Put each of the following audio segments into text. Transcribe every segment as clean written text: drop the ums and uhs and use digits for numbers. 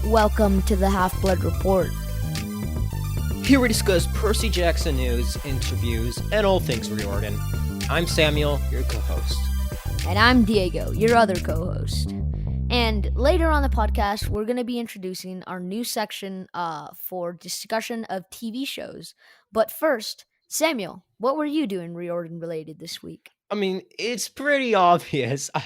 Welcome to the Half-Blood Report. Here we discuss Percy Jackson news, interviews, and all things Riordan. I'm Samuel, your co-host. And I'm Diego, your other co-host. And later on the podcast, we're going to be introducing our new section for discussion of TV shows. But first, Samuel, what were you doing Riordan related this week? I mean, it's pretty obvious. I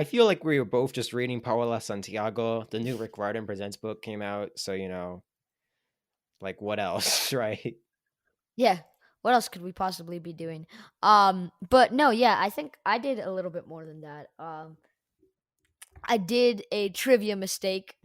feel like we were both just reading Paola Santiago. The new Rick Riordan Presents book came out, so, like, what else, right? Yeah, what else could we possibly be doing? But no, yeah, I think I did a little bit more than that. I did a trivia mistake,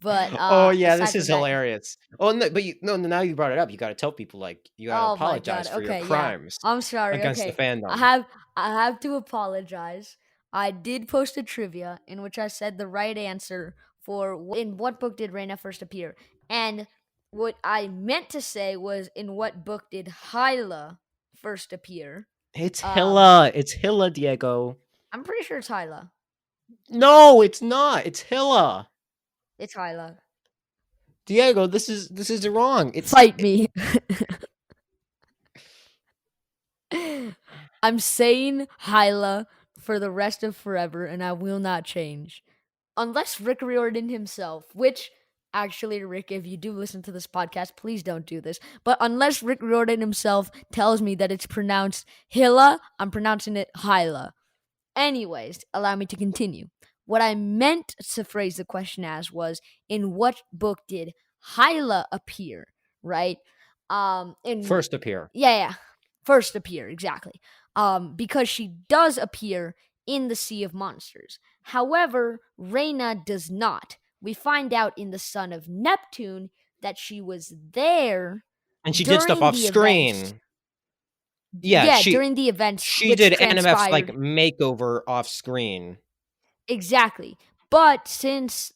but Oh yeah, aside this from is that, hilarious. Oh no, but now you brought it up. You got to tell people, like, you got to oh my god. apologize for your Okay, yeah. crimes I'm sorry. against the Okay. I fandom. have I have to apologize. I did post a trivia in which I said the right answer for in what book did Reina first appear. And what I meant to say was in what book did Hyla first appear? It's Um Hilla. It's Hilla, Diego. I'm pretty sure it's Hyla. No, it's not. It's Hilla. It's Hyla. Diego, this is wrong. Fight me. I'm saying Hyla for the rest of forever, and I will not change. Unless Rick Riordan himself, which, actually, Rick, if you do listen to this podcast, please don't do this. But unless Rick Riordan himself tells me that it's pronounced Hilla, I'm pronouncing it Hyla. Anyways, allow me to continue. What I meant to phrase the question as was, in what book did Hyla appear, right? In First appear. yeah, first appear, exactly. Because she does appear in the Sea of Monsters. However, Reina does not. We find out in the Son of Neptune that she was there And she did during stuff off the events. screen. Yeah, Yeah, during the events she which did Annabeth's, like, transpired. makeover off screen. Exactly. But since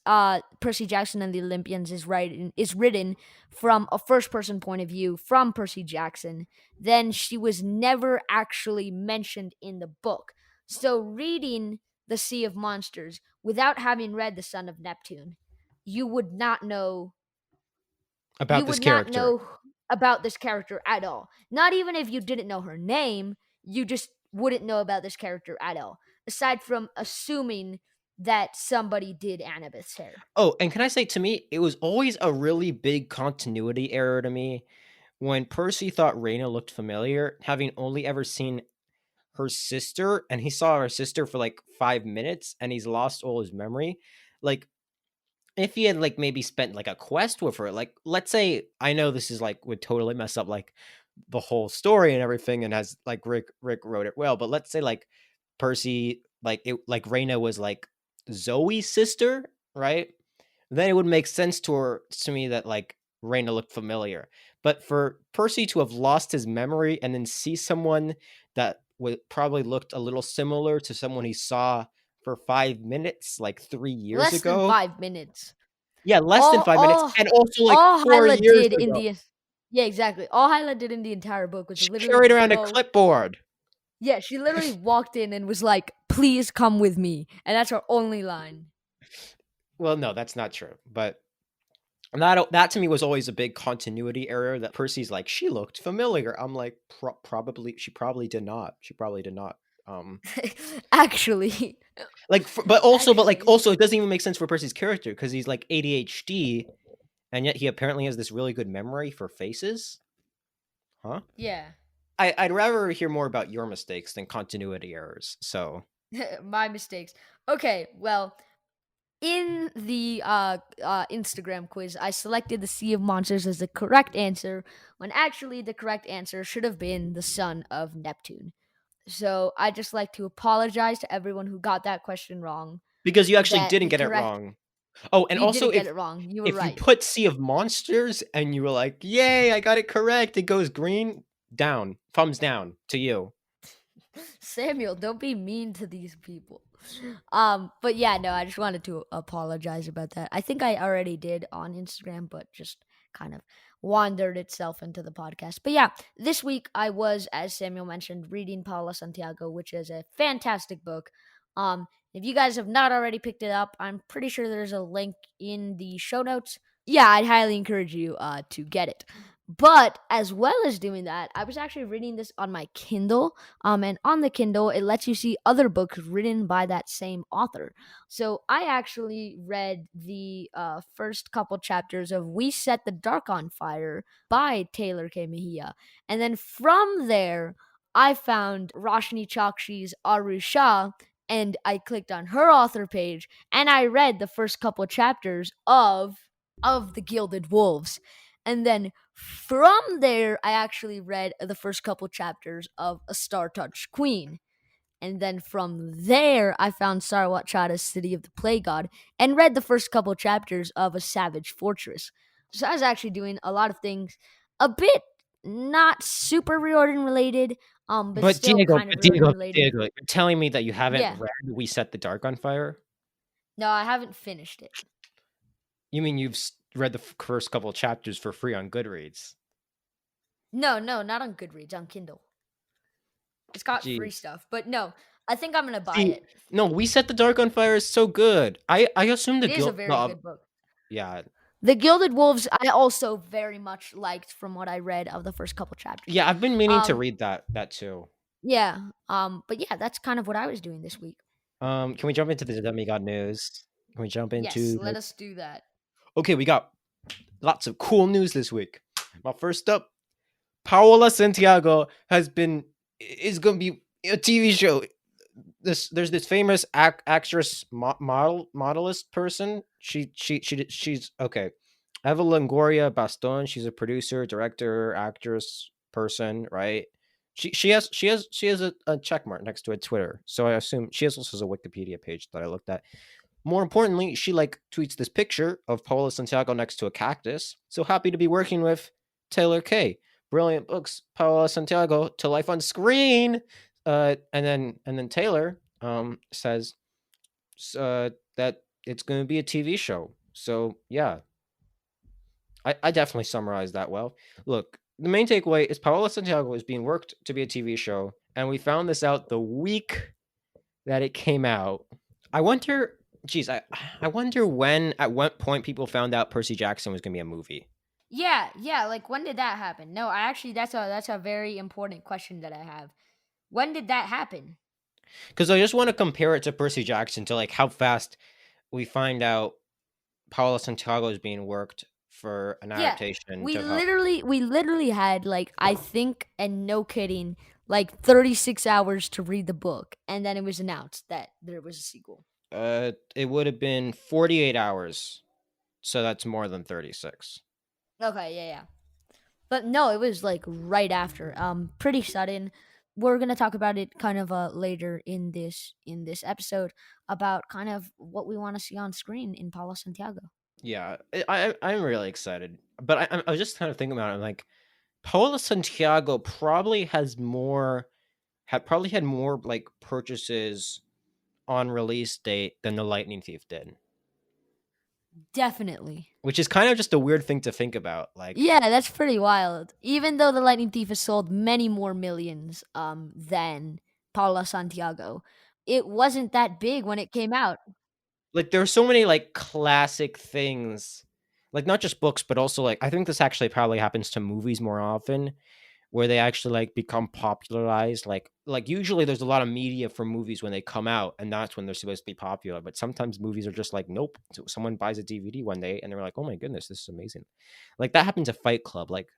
Percy Jackson and the Olympians is written from a first person point of view from Percy Jackson, then she was never actually mentioned in the book. So reading The Sea of Monsters without having read The Son of Neptune, you would not know About this character. about this character at all. Not even if you didn't know her name, you just wouldn't know about this character at all. Aside from assuming that somebody did Annabeth's hair. Oh, and can I say, to me, it was always a really big continuity error to me when Percy thought Reina looked familiar, having only ever seen her sister, and he saw her sister for like 5 minutes and he's lost all his memory. Like, if he had, like, maybe spent like a quest with her, like, let's say, I know this is like would totally mess up like the whole story and everything, and has, like, Rick wrote it well, but let's say, like, Percy, like Reina was like Zoe's sister, right? Then it would make sense to me that, like, Reina looked familiar. But for Percy to have lost his memory and then see someone that probably looked a little similar to someone he saw for 5 minutes, like 3 years Less than ago. 5 minutes. Yeah, less than 5 minutes, and also like All 4 Hyla years did in ago. yeah, exactly. All Hyla did in the entire book was She literally carried around a go. clipboard. Yeah, she literally walked in and was like, "Please come with me," and that's her only line. Well, no, that's not true. But that to me was always a big continuity error. That Percy's like, she looked familiar. I'm like, she probably did not. She probably did not. Actually, But also, actually, it doesn't even make sense for Percy's character because he's like ADHD, and yet he apparently has this really good memory for faces. Huh? yeah. I'd rather hear more about your mistakes than continuity errors. So My mistakes. Okay, well, in the Instagram quiz, I selected the Sea of Monsters as the correct answer, when actually the correct answer should have been the Son of Neptune. So I just like to apologize to everyone who got that question wrong. because you actually That didn't the get it correct wrong. Oh, and You also didn't get it wrong. You were if you right. put Sea of Monsters and you were like, "Yay, I got it correct," it goes green, down, thumbs down to you. Samuel, don't be mean to these people. But yeah, no, I just wanted to apologize about that. I think I already did on Instagram, but just kind of wandered itself into the podcast. But yeah, this week I was, as Samuel mentioned, reading Paola Santiago, which is a fantastic book. Um, If you guys have not already picked it up, I'm pretty sure there's a link in the show notes. Yeah, I'd highly encourage you to get it. But as well as doing that, I was actually reading this on my Kindle. And on the Kindle, it lets you see other books written by that same author. So I actually read the first couple chapters of We Set the Dark on Fire by Taylor K. Mejia. And then from there, I found Roshni Chakshi's Arusha, and I clicked on her author page and I read the first couple chapters of The Gilded Wolves. And then from there I actually read the first couple chapters of A Star Touched Queen. And then from there, I found Sarwat Chada's City of the Play God and read the first couple chapters of A Savage Fortress. So I was actually doing a lot of things, a bit not super Riordan related, but But still Diego, kind of but Riordan Diego, related. Diego, you're telling me that you haven't Yeah. read We Set the Dark on Fire? No, I haven't finished it. You mean you've read the first couple chapters for free on Goodreads? No, no, not on Goodreads, on Kindle. It's got free Jeez. stuff, but no, I think I'm gonna buy See, it. no, We Set the Dark on Fire is so good. I assume the It is a guild. very good book. Yeah, The Gilded Wolves, I also very much liked from what I read of the first couple chapters. yeah. I've been meaning to Um, read that too. yeah, but yeah, that's kind of what I was doing this week. Can we jump into the Demigod news? Can we jump Yes, into let us do that. Okay, we got lots of cool news this week. Well, first up, Paola Santiago is going to be a TV show. There's this famous actress modelist person. She's okay. Eva Longoria Baston. She's a producer, director, actress person, right? She has a check mark next to a Twitter. So I assume she also has a Wikipedia page that I looked at. More importantly, she like tweets this picture of Paola Santiago next to a cactus. So happy to be working with Taylor K. Brilliant books, Paola Santiago to life on screen. And then Taylor says that it's going to be a TV show. So yeah, I definitely summarized that well. Look, the main takeaway is Paola Santiago is being worked to be a TV show, and we found this out the week that it came out. I wonder, geez, I wonder when, at what point people found out Percy Jackson was going to be a movie. Yeah, yeah. Like when did that happen? No, I actually that's a very important question that I have. When did that happen? Because I just want to compare it to Percy Jackson to like how fast we find out Paolo Santiago is being worked for an Yeah, adaptation we to how literally we literally had like I think and no kidding like 36 hours to read the book and then it was announced that there was a sequel. it would have been 48 hours. So that's more than 36. Okay, yeah, yeah. But no, it was like right after. Pretty sudden. We're gonna talk about it kind of later in this episode about kind of what we want to see on screen in Paulo Santiago. Yeah, I'm really excited. But I was just kind of thinking about it. I'm like, Paolo Santiago probably had more like purchases on release date than the Lightning Thief did, Definitely. which is kind of just a weird thing to think about. Like, Yeah, that's pretty wild. Even though the Lightning Thief has sold many more millions than Paula Santiago, it wasn't that big when it came out. there are so many like classic things, like not just books, but also like I think this actually probably happens to movies more often, where they actually like become popularized. Like usually there's a lot of media for movies when they come out, and that's when they're supposed to be popular. But sometimes movies are just like, nope. So someone buys a DVD one day, and they're like, oh my goodness, this is amazing. Like that happened to Fight Club. Like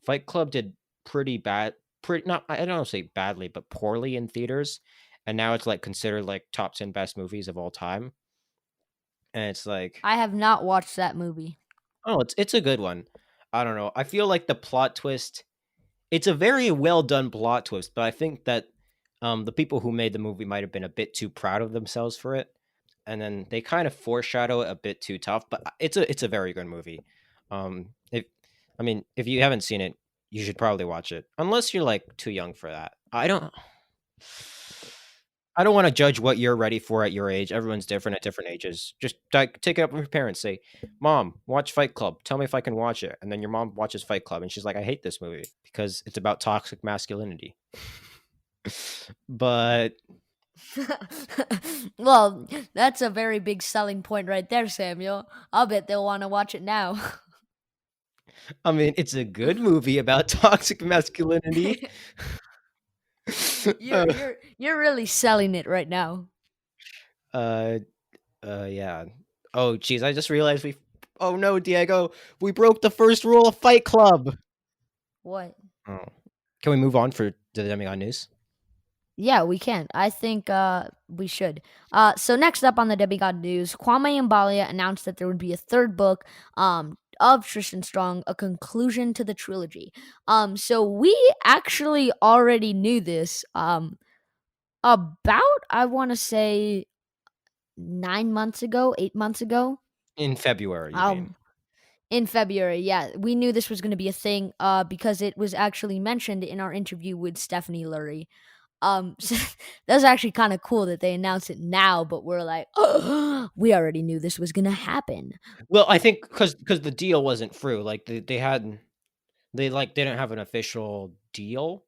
Fight Club did pretty bad, pretty not I don't say badly, but poorly in theaters, and now it's like considered like top 10 best movies of all time. And it's like, I have not watched that movie. oh, it's a good one. I don't know. I feel like the plot twist. It's a very well done plot twist, but I think that the people who made the movie might have been a bit too proud of themselves for it, and then they kind of foreshadow it a bit too tough. But it's a very good movie. If I mean, if you haven't seen it, you should probably watch it, unless you're like too young for that. I don't want to judge what you're ready for at your age. Everyone's different at different ages. Just like take it up with your parents. Say, "Mom, watch Fight Club. Tell me if I can watch it." And then your mom watches Fight Club, and she's like, "I hate this movie because it's about toxic masculinity." But Well, that's a very big selling point right there, Samuel. I'll bet they'll want to watch it now. I mean, it's a good movie about toxic masculinity. you're uh, you're you're really selling it right now. uh, yeah. Oh, geez, I just realized we. Oh no, Diego, we broke the first rule of Fight Club. What? Oh, can we move on for the Demigod news? Yeah, we can. I think we should. So next up on the Demigod news, Kwame and Balia announced that there would be a third book of Tristan Strong, a conclusion to the trilogy. So we actually already knew this about, I want to say, 9 months ago, 8 months ago. In February, you mean? Um, in February, yeah, we knew this was going to be a thing because it was actually mentioned in our interview with Stephanie Lurie. So that was actually kind of cool that they announced it now, but we're like, oh, we already knew this was gonna happen. Well, I think because the deal wasn't through. Like they had they like didn't have an official deal,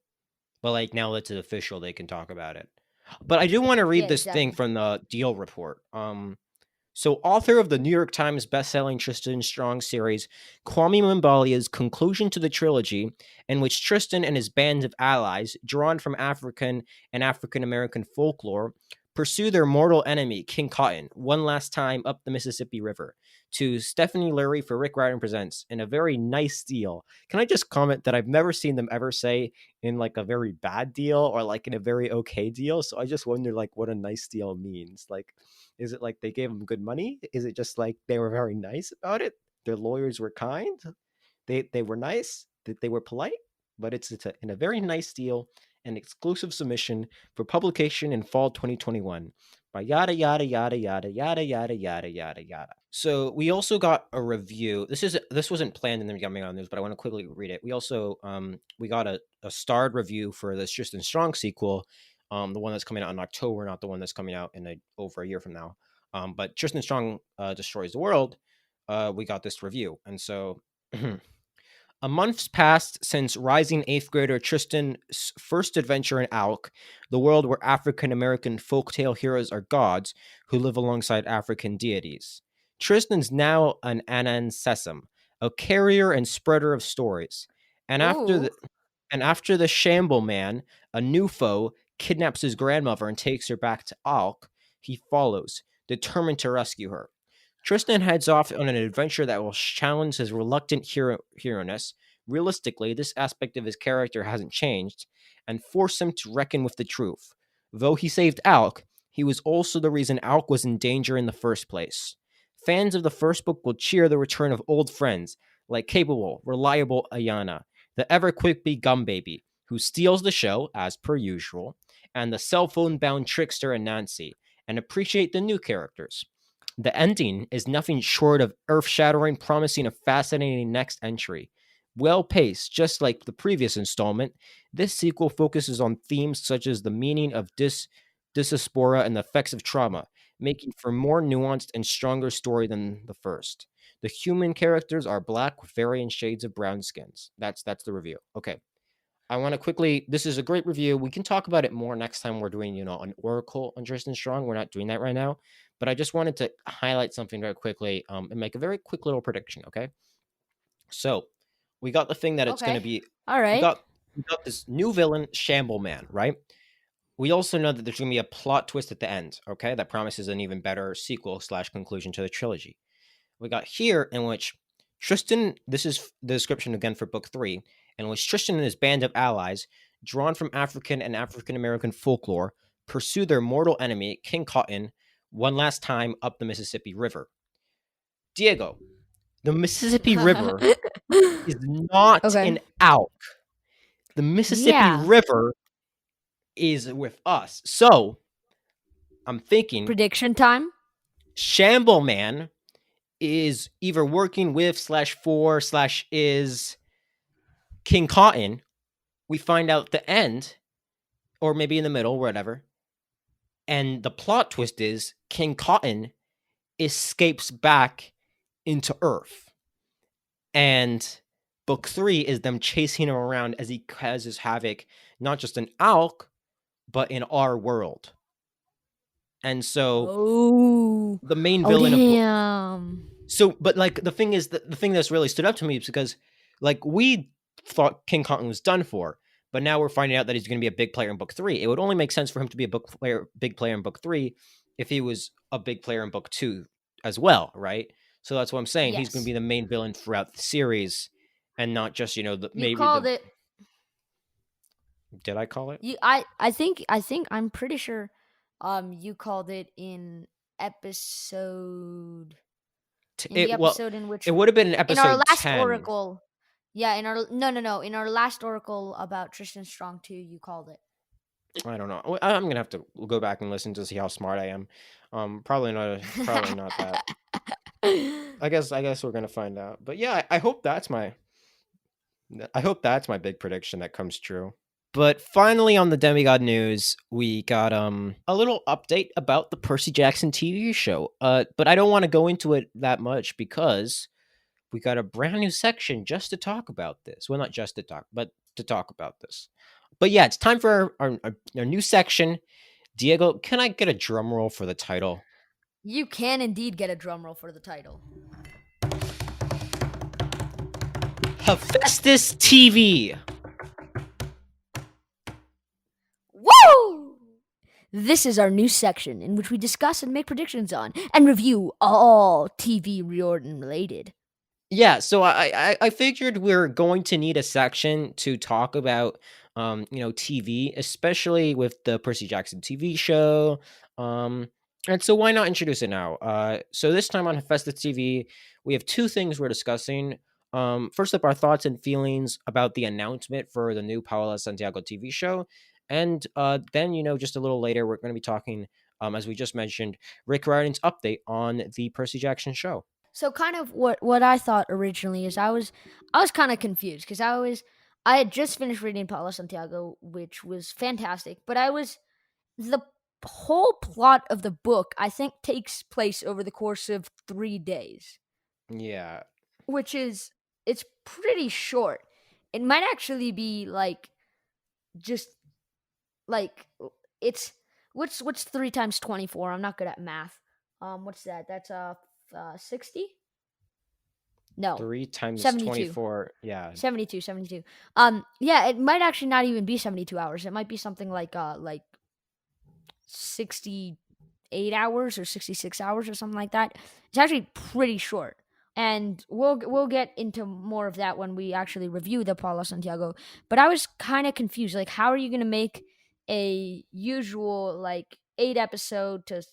but like now that it's official, they can talk about it. But I do want to Yeah, read this thing exactly. from the deal report. So, author of the New York Times bestselling Tristan Strong series, Kwame Mbalia's conclusion to the trilogy, in which Tristan and his band of allies, drawn from African and African American folklore, pursue their mortal enemy, King Cotton, one last time up the Mississippi River. To Stephanie Lurie for Rick Riordan Presents, in a very nice deal. Can I just comment that I've never seen them ever say in like a very bad deal or like in a very okay deal? So I just wonder like what a nice deal means. Like, is it like they gave them good money? Is it just like they were very nice about it? Their lawyers were kind. They were nice. They were polite. But in a very nice deal, an exclusive submission for publication in fall 2021 by yada yada yada yada yada yada yada yada yada. So we also got a review. This wasn't planned in the Yummy on News, but I want to quickly read it. We also we got a starred review for this Tristan Strong sequel, the one that's coming out in October, not the one that's coming out in over a year from now. But Tristan Strong destroys the world. We got this review, and so a month's passed since rising eighth grader Tristan's first adventure in Alk, the world where African American folktale heroes are gods who live alongside African deities. Tristan's now an Anan Sesam, a carrier and spreader of stories. And after Ooh. the and after the Shamble Man, a new foe, kidnaps his grandmother and takes her back to Alk, he follows, determined to rescue her. Tristan heads off on an adventure that will challenge his reluctant hero-ness. Realistically, this aspect of his character hasn't changed, and force him to reckon with the truth. Though he saved Alk, he was also the reason Alk was in danger in the first place. Fans of the first book will cheer the return of old friends like capable, reliable Ayana, the ever quippy Gum Baby, who steals the show, as per usual, and the cell phone bound trickster and Nancy, and appreciate the new characters. The ending is nothing short of earth shattering, promising a fascinating next entry. Well paced, just like the previous installment, this sequel focuses on themes such as the meaning of diaspora and the effects of trauma, making for more nuanced and stronger story than the first. The human characters are black with varying shades of brown skins. That's the review. Okay. I want to quickly. This is a great review. We can talk about it more next time we're doing, an Oracle on Tristan Strong. We're not doing that right now, but I just wanted to highlight something very quickly, and make a very quick little prediction. Okay, so we got the thing that it's going to Okay. be. All We right. got we got this new villain, Shamble Man, right? We also know that there's going to be a plot twist at the end. Okay, that promises an even better sequel slash conclusion to the trilogy. We got here in which Tristan, this is the description again for book three, in which Tristan and his band of allies, drawn from African and African American folklore, pursue their mortal enemy, King Cotton, one last time up the Mississippi River. Diego, the Mississippi River is not Okay. an out. The Mississippi Yeah. River is with us. So I'm thinking Prediction time. Shamble Man is either working with slash for slash is King Cotton. We find out the end, or maybe in the middle, whatever. And the plot twist is King Cotton escapes back into Earth. And book three is them chasing him around as he causes havoc, not just in Alk, but in our world. And so Oh. the main Oh villain of damn. but like the thing is that the thing that's really stood up to me is because like we thought King Kong was done for, but now we're finding out that he's going to be a big player in book 3. It would only make sense for him to be a big player in book 3 if he was a big player in book 2 as well, right? So that's what I'm saying. He's going to Yes. be the main villain throughout the series and not just, You maybe called the it. did I call it? I think I'm pretty sure you called it in the Well, episode in which it would have been in in our episode last 10. oracle. Yeah, in our no, in our last oracle about Tristan Strong 2, you called it. I don't know. I'm going to have to go back and listen to see how smart I am. Probably not that. I guess we're gonna find out. But yeah, I hope that's my big prediction that comes true. But finally on the Demigod news, we got a little update about the Percy Jackson TV show. But I don't want to go into it that much because we got a brand new section just to talk about this. Well, not just to talk, but to talk about this. But yeah, it's time for our new section. Diego, can I get a drum roll for the title? You can indeed get a drum roll for the title. Hephaestus TV. Woo! This is our new section in which we discuss and make predictions on and review all TV Riordan related. Yeah, so I figured we're going to need a section to talk about TV, especially with the Percy Jackson TV show. And so why not introduce it now? So this time on Hephaestus TV, we have two things we're discussing. First up, our thoughts and feelings about the announcement for the new Paola Santiago TV show, and then just a little later we're going to be talking, as we just mentioned, Rick Riordan's update on the Percy Jackson show. So kind of what I thought originally is I was kind of confused because I had just finished reading Paolo Santiago, which was fantastic, but the whole plot of the book I think takes place over the course of 3 days, Yeah, which is it's pretty short. It might actually be like just like it's what's 3 times 24? I'm not good at math. What's that? That's 60? No. 3 times 72. 24, yeah. 72, 72. Yeah, it might actually not even be 72 hours. It might be something like 68 hours or 66 hours or something like that. It's actually pretty short. And we'll get into more of that when we actually review the Paulo Santiago. But I was kind of confused. Like, how are you going to make a usual like 8 episode to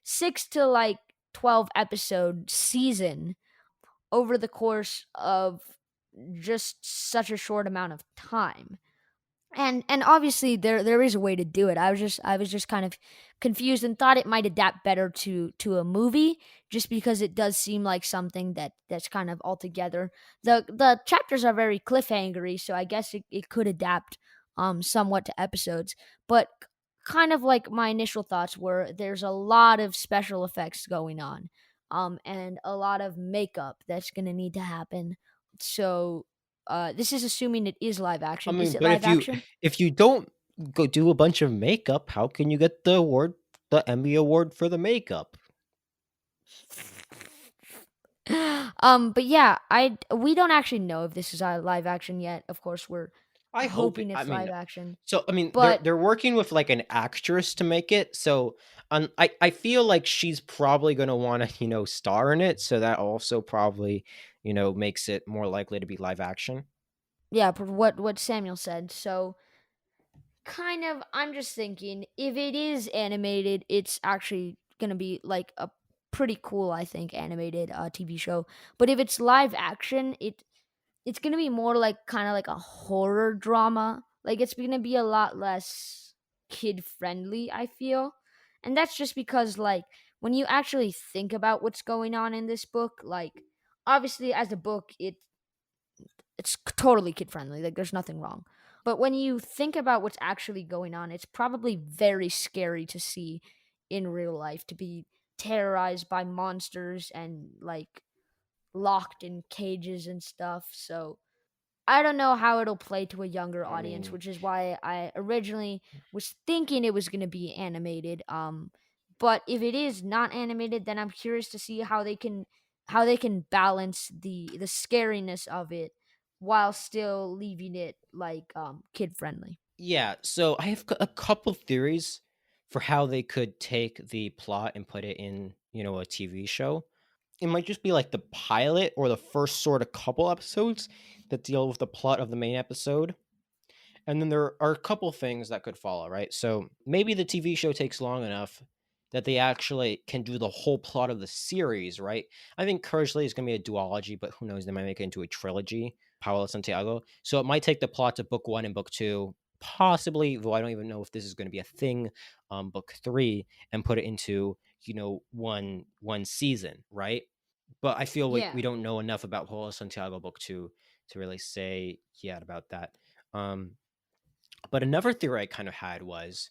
6 to 12 episode season over the course of just such a short amount of time? And obviously there is a way to do it. I was just kind of confused and thought it might adapt better to a movie, just because it does seem like something that's kind of altogether. The chapters are very cliffhangery, so I guess it could adapt somewhat to episodes. But kind of like my initial thoughts were, there's a lot of special effects going on, and a lot of makeup that's gonna need to happen. So this is assuming it is live I action. Is mean, it but live action? if you don't go do a bunch of makeup, how can you get the Emmy award for the makeup? But yeah, I we don't actually know if this is live action yet. Of course, we're I hope it. hoping I it's mean, live action. so I mean, they're But they're working with like an actress to make it. So, I feel like she's probably gonna want to star in it. So that also probably makes it more likely to be live action. yeah, what Samuel said. So kind of, I'm just thinking, if it is animated, it's actually gonna be like a pretty cool, I think, animated TV show. But if it's live action, it's gonna be more like kind of like a horror drama. Like, it's gonna be a lot less kid friendly, I feel. And that's just because, like, when you actually think about what's going on in this book, like, obviously as a book it's totally kid friendly, like there's nothing wrong. But when you think about what's actually going on, it's probably very scary to see in real life, to be terrorized by monsters and like locked in cages and stuff. So I don't know how it'll play to a younger I audience, mean, which is why I originally was thinking it was going to be animated. But if it is not animated, then I'm curious to see how they can balance the scariness of it while still leaving it like kid friendly. Yeah, so I have a couple theories for how they could take the plot and put it in, a TV show. It might just be like the pilot or the first sort of couple episodes that deal with the plot of the main episode. And then there are a couple things that could follow, right? So maybe the TV show takes long enough that they actually can do the whole plot of the series, right? I think currently it's going to be a duology, but who knows? They might make it into a trilogy, Paola Santiago. So it might take the plot of book one and book two, possibly, though I don't even know if this is going to be a thing, book three, and put it into, one season, right? But I feel like we Yeah. don't know enough about Paola Santiago book two to really say yet about that. Um, but another theory I kind of had was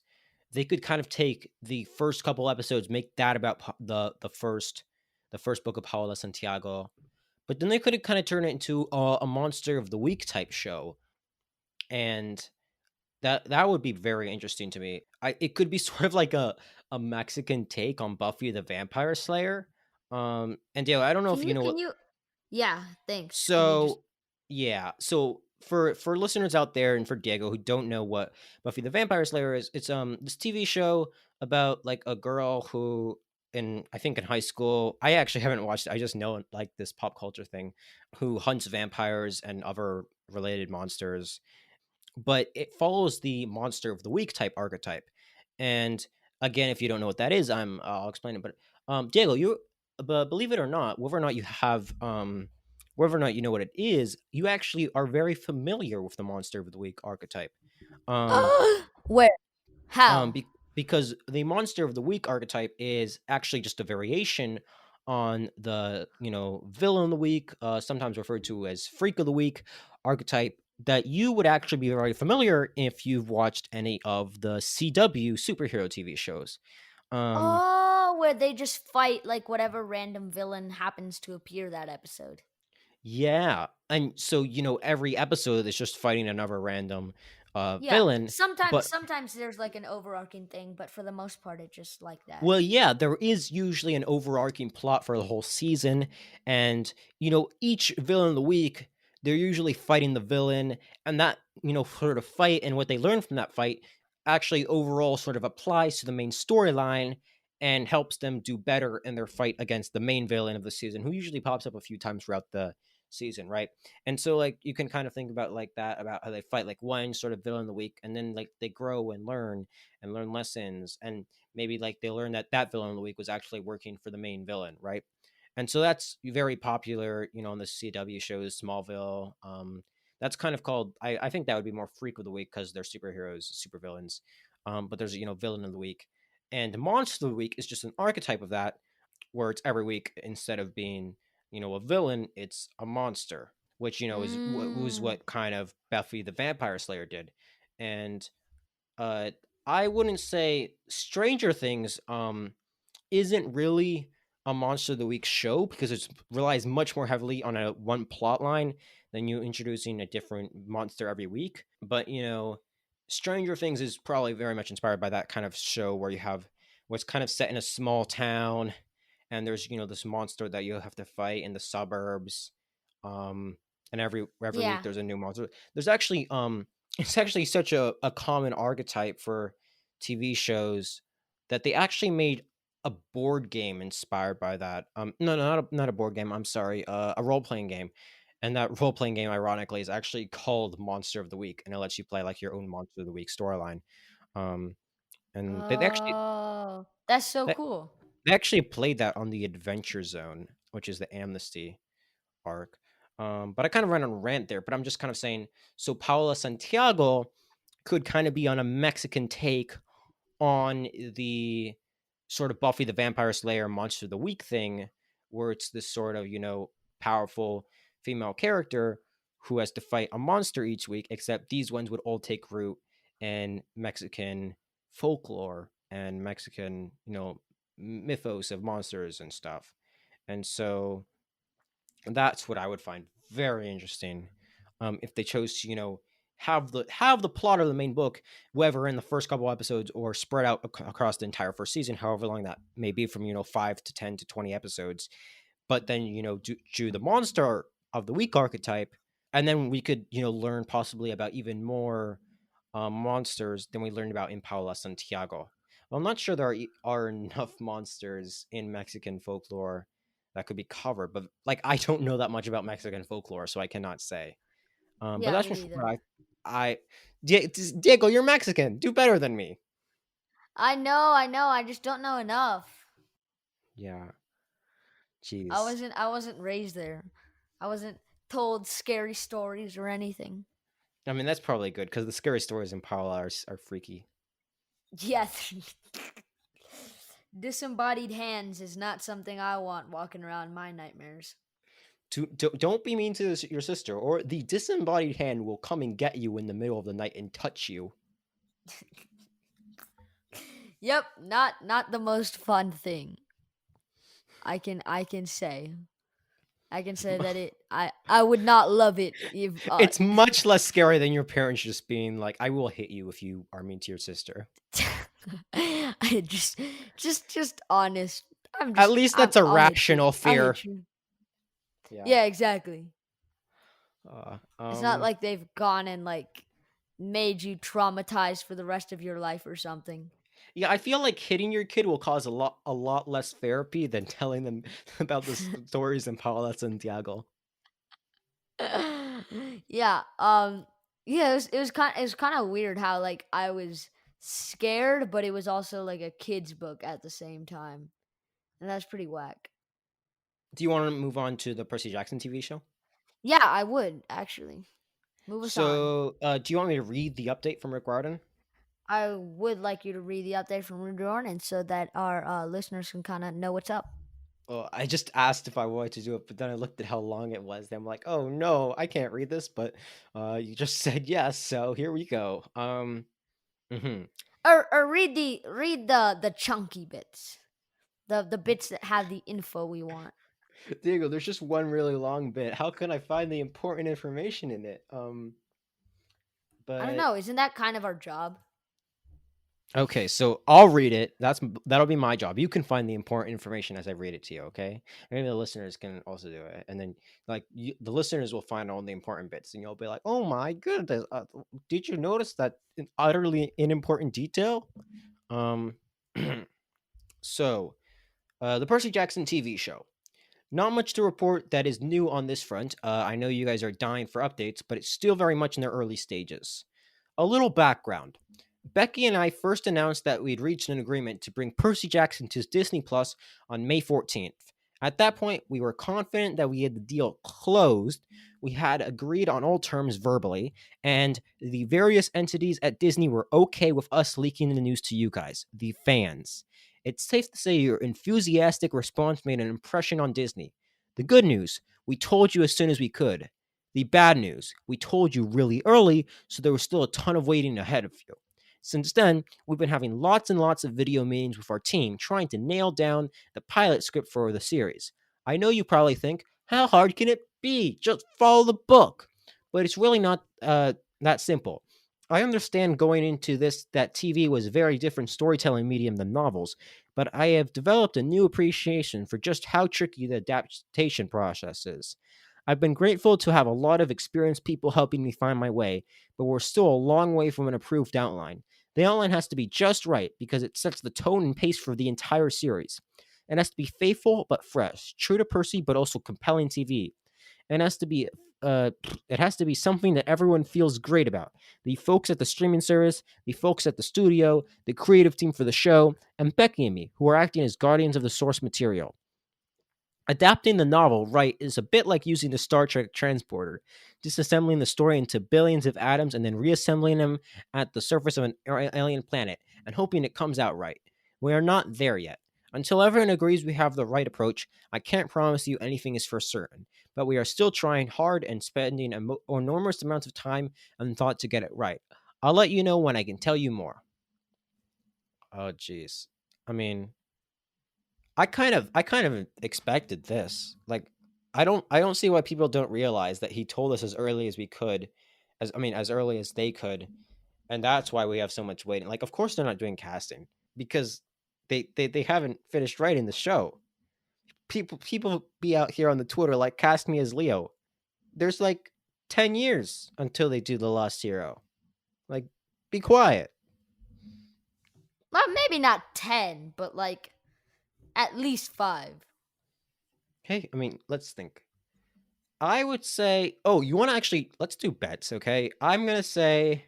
they could kind of take the first couple episodes, make that about the first book of Paola Santiago, but then they could kind of turn it into a monster of the week type show, and that would be very interesting to me. It could be sort of like a Mexican take on Buffy the Vampire Slayer. And Dale, I don't know Can if you you know can what. you Yeah, thanks. Can you just So yeah, so for listeners out there and for Diego who don't know what Buffy the Vampire Slayer is, it's this TV show about like a girl who in I think in high school. I actually haven't watched it. I just know like this pop culture thing who hunts vampires and other related monsters, but it follows the monster of the week type archetype. And again, if you don't know what that is, I'll explain it. But Diego, but believe it or not, whether or not you know what it is, you actually are very familiar with the monster of the week archetype. Um, where? How? because the monster of the week archetype is actually just a variation on the villain of the week, sometimes referred to as freak of the week archetype, that you would actually be very familiar if you've watched any of the CW superhero TV shows. um Oh, where they just fight like whatever random villain happens to appear that episode. yeah, and so every episode is just fighting another random Yeah. villain. Sometimes But sometimes there's like an overarching thing, but for the most part it's just like that. well, yeah, there is usually an overarching plot for the whole season, and each villain of the week, they're usually fighting the villain, and that sort of fight and what they learn from that fight actually overall sort of applies to the main storyline and helps them do better in their fight against the main villain of the season, who usually pops up a few times throughout the season, right? And so like you can kind of think about like that, about how they fight like one sort of villain of the week, and then like they grow and learn lessons, and maybe like they learn that that villain of the week was actually working for the main villain, right? And so that's very popular, on the CW shows, Smallville. That's kind of called. I think that would be more freak of the week because they're superheroes, supervillains. But there's villain of the week, and monster of the week is just an archetype of that, where it's every week instead of being a villain, it's a monster, which was Mm. what kind of Buffy the Vampire Slayer did, and uh, I wouldn't say Stranger Things isn't really a monster of the week show because it relies much more heavily on a one plot line than you introducing a different monster every week. But Stranger Things is probably very much inspired by that kind of show where you have what's kind of set in a small town, and there's this monster that you have to fight in the suburbs. um and every week Yeah. there's a new monster. There's actually it's actually such a common archetype for TV shows that they actually made a board game inspired by that. No, not a board game. I'm sorry, a role playing game, and that role playing game, ironically, is actually called Monster of the Week, and it lets you play like your own Monster of the Week storyline. Um, and Oh, that's so they, cool. they actually played that on the Adventure Zone, which is the Amnesty arc. But I kind of ran on a rant there, but I'm just kind of saying, so Paola Santiago could kind of be on a Mexican take on the sort of Buffy the Vampire Slayer Monster of the Week thing, where it's this sort of, powerful female character who has to fight a monster each week, except these ones would all take root in Mexican folklore and Mexican, mythos of monsters and stuff. And so that's what I would find very interesting. If they chose to, have the plot of the main book, whether in the first couple episodes or spread out across the entire first season, however long that may be, from 5 to 10 to 20 episodes. But then do the monster of the week archetype, and then we could learn possibly about even more monsters than we learned about in Paola Santiago. Well, I'm not sure there are enough monsters in Mexican folklore that could be covered, but like I don't know that much about Mexican folklore, so I cannot say. But Yeah, that's me just what neither. I Diego, you're Mexican. Do better than me. I know. I just don't know enough. Yeah, jeez. I wasn't raised there. I wasn't told scary stories or anything. I mean, that's probably good because the scary stories in Paola are freaky. Yes. Disembodied hands is not something I want walking around my nightmares. Don't be mean to your sister, or the disembodied hand will come and get you in the middle of the night and touch you. Yep, not the most fun thing. I can say. I can say that I would not love it if It's much less scary than your parents just being like, "I will hit you if you are mean to your sister." I just honest. At least that's a I'll hit you. rational I'll fear. hit you. Yeah. Yeah, exactly. Uh, It's not um. like they've gone and like made you traumatized for the rest of your life or something. Yeah, I feel like hitting your kid will cause a lot less therapy than telling them about the stories in Paola Santiago. Yeah, yeah, it was kind of weird how like I was scared, but it was also like a kid's book at the same time. And that's pretty whack. Do you want to move on to the Percy Jackson TV show? Yeah, I would actually. Move us on. So, do you want me to read the update from Rick Riordan? I would like you to read the update from Jordan so that our listeners can kind of know what's up. Well, I just asked if I wanted to do it, but then I looked at how long it was. Then I'm like, oh no, I can't read this. But you just said yes, so here we go. Mhm. Or read the chunky bits. The bits that have the info we want. Diego, there's just one really long bit. How can I find the important information in it? I don't But know, isn't that kind of our job? okay, so I'll read it. That'll be my job. You can find the important information as I read it to you. Okay, maybe the listeners can also do it, and then the listeners will find all the important bits, and you'll be like, "Oh my goodness, did you notice that utterly unimportant detail?" Um, so the Percy Jackson TV show. Not much to report that is new on this front. I know you guys are dying for updates, but it's still very much in the early stages. A little background. Becky and I first announced that we'd reached an agreement to bring Percy Jackson to Disney Plus on May 14th. At that point, we were confident that we had the deal closed. We had agreed on all terms verbally, and the various entities at Disney were okay with us leaking the news to you guys, the fans. It's safe to say your enthusiastic response made an impression on Disney. The good news, we told you as soon as we could. The bad news, we told you really early, so there was still a ton of waiting ahead of you. Since then, we've been having lots and lots of video meetings with our team trying to nail down the pilot script for the series. I know you probably think, how hard can it be? Just follow the book. But it's really not that simple. I understand going into this that TV was a very different storytelling medium than novels, but I have developed a new appreciation for just how tricky the adaptation process is. I've been grateful to have a lot of experienced people helping me find my way, but we're still a long way from an approved outline. The outline has to be just right because it sets the tone and pace for the entire series. It has to be faithful but fresh, true to Percy but also compelling TV. It has to be uh, it has to be something that everyone feels great about. The folks at the streaming service, the folks at the studio, the creative team for the show, and Becky and me, who are acting as guardians of the source material. Adapting the novel right is a bit like using the Star Trek transporter, disassembling the story into billions of atoms and then reassembling them at the surface of an alien planet and hoping it comes out right. We are not there yet. Until everyone agrees we have the right approach, I can't promise you anything is for certain, but we are still trying hard and spending enormous amounts of time and thought to get it right. I'll let you know when I can tell you more. Oh, jeez. I mean, I kind of expected this. Like I don't see why people don't realize that he told us as early as we could, as early as they could, and that's why we have so much waiting. Like, of course they're not doing casting because they haven't finished writing the show. People be out here on the Twitter like, cast me as Leo. There's like 10 years until they do the Lost Hero. Like, be quiet. Well, maybe not 10, but like at least 5. Hey, let's think. I would say, oh, you want to actually, let's do bets, okay? I'm going to say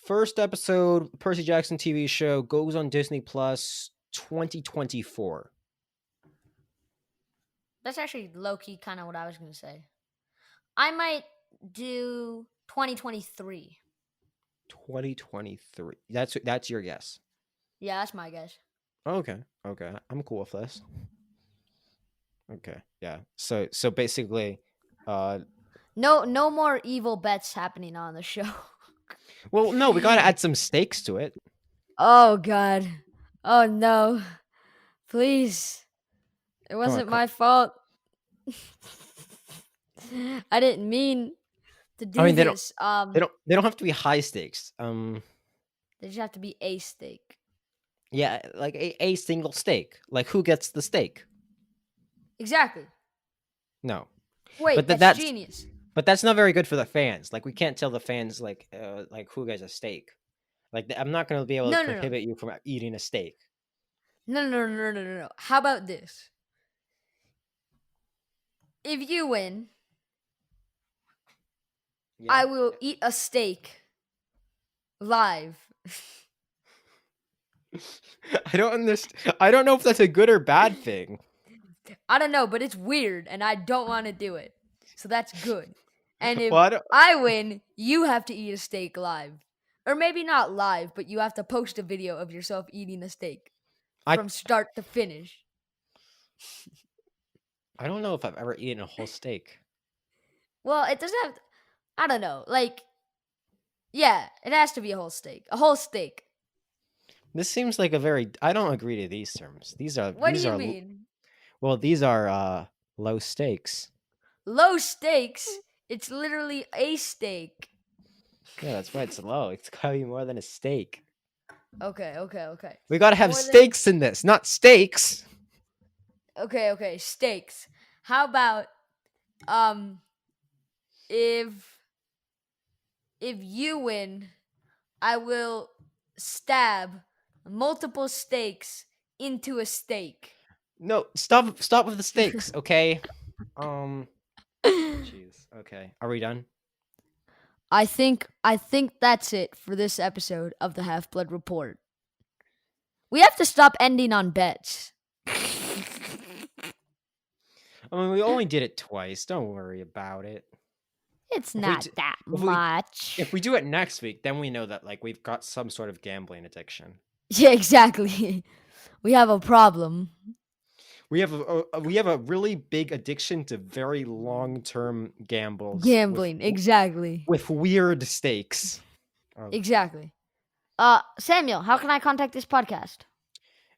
first episode, Percy Jackson TV show goes on Disney Plus 2024. That's actually low-key kind of what I was going to say. I might do 2023. 2023. That's your guess. Yeah, that's my guess. Okay. I'm cool with this. Okay. Yeah. So basically, No more evil bets happening on the show. well, no, we got to add some stakes to it. Oh god. Oh no. Please. It wasn't my fault. I didn't mean to do They this. don't have to be high stakes. They just have to be a stake. Yeah, like a single stake. Like, who gets the stake? Exactly. No. Wait, But that's genius. But that's not very good for the fans. Like, we can't tell the fans like who gets a steak. Like, I'm not going to be able to prohibit you from eating a steak. No. How about this? If you win, Yeah. I will eat a steak live. I don't understand. I don't know if that's a good or bad thing. I don't know, but it's weird, and I don't want to do it. So that's good. And if Well, I win, you have to eat a steak live. Or maybe not live, but you have to post a video of yourself eating a steak from start to finish. I don't know if I've ever eaten a whole steak. Well, it doesn't have... I don't know. Like, yeah, it has to be a whole steak. A whole steak. This seems like a very... I don't agree to these terms. What do you mean? Well, these are low stakes. Low stakes? It's literally a steak. Yeah, that's why it's low. It's gotta be more than a steak. Okay. We gotta have stakes in this, not steaks. Okay, steaks. How about if you win, I will stab multiple steaks into a steak. No, stop with the steaks, okay? Jeez. Okay. Are we done? I think that's it for this episode of the Half-Blood Report. We have to stop ending on bets. We only did it twice. Don't worry about it. It's not that much. If we do it next week, then we know that like we've got some sort of gambling addiction. Yeah, exactly. We have a problem. We have a really big addiction to very long-term gambles. Gambling, exactly. With weird stakes. Exactly. Samuel, how can I contact this podcast?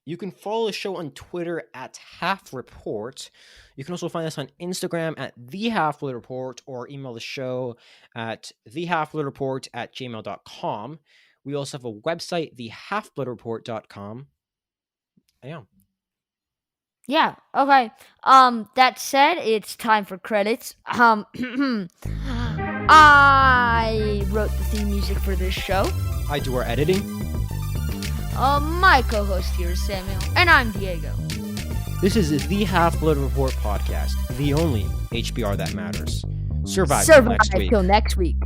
You can follow the show on Twitter at Half Report. You can also find us on Instagram at The Half Blood Report, or email the show at thehalfbloodreport@gmail.com. We also have a website, thehalfbloodreport.com. Yeah, okay. That said, it's time for credits. I wrote the theme music for this show. I do our editing. My co-host here is Samuel, and I'm Diego. This is the Half-Blood Report podcast, the only HBR that matters. Survive till next week. Till next week.